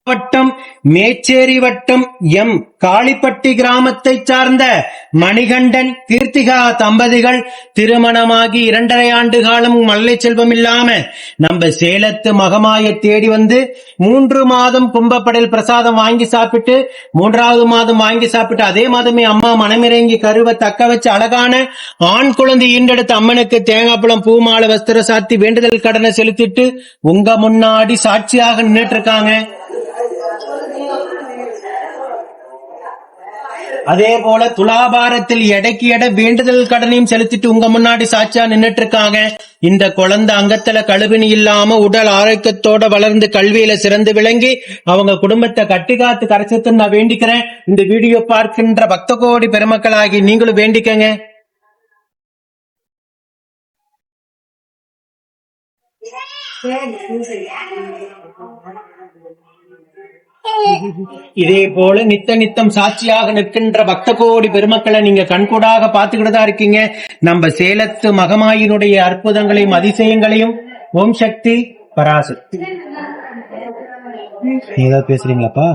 வட்டம் மேச்சேரி வட்டம் எம் காளிப்பட்டி கிராமத்தைச் சார்ந்த மணிகண்டன் கீர்த்திகா தம்பதிகள் திருமணமாகி 2.5 ஆண்டு காலம் மல்லை செல்வம் இல்லாம நம்ம சேலத்து மகமாய தேடி வந்து 3 மாதம் கும்பப்படையில் பிரசாதம் வாங்கி சாப்பிட்டு 3வது மாதம் வாங்கி சாப்பிட்டு அதே மாதமே அம்மா மனமிறங்கி கருவை தக்க வச்சு அழகான ஆண் குழந்தை ஈண்டெடுத்து அம்மனுக்கு தேங்காய்பழம் பூமாலை வஸ்திர சாத்தி வேண்டுதல் கடனை செலுத்திட்டு உங்க முன்னாடி சாட்சியாக நின்றுட்டு இருக்காங்க. அதே போல துலாபாரத்தில் எடைக்கு எடை வேண்டுதல் கடனையும் செலுத்திட்டு உங்க முன்னாடி சாட்சியா நின்னுட்டு இருக்காங்க. இந்த குழந்தை அங்கத்துல கழுவினி இல்லாம உடல் ஆரோக்கியத்தோட வளர்ந்து கல்வியில சிறந்து விளங்கி அவங்க குடும்பத்தை கட்டி காத்து கரைச்சத்துன்னு நான் வேண்டிக்கிறேன். இந்த வீடியோ பார்க்கின்ற பக்த கோடி பெருமக்களாகி நீங்களும் வேண்டிக்கங்க. இதே போல நித்தம் சாட்சியாக நிற்கின்ற பக்த கோடி பெருமக்களை நீங்க கண்கூடாக பார்த்துக்கிட்டு தான் இருக்கீங்க. நம்ம சேலத்து மகமாயினுடைய அற்புதங்களையும் அதிசயங்களையும். ஓம் சக்தி பராசக்தி. நீ ஏதாவது பேசுறீங்களாப்பா?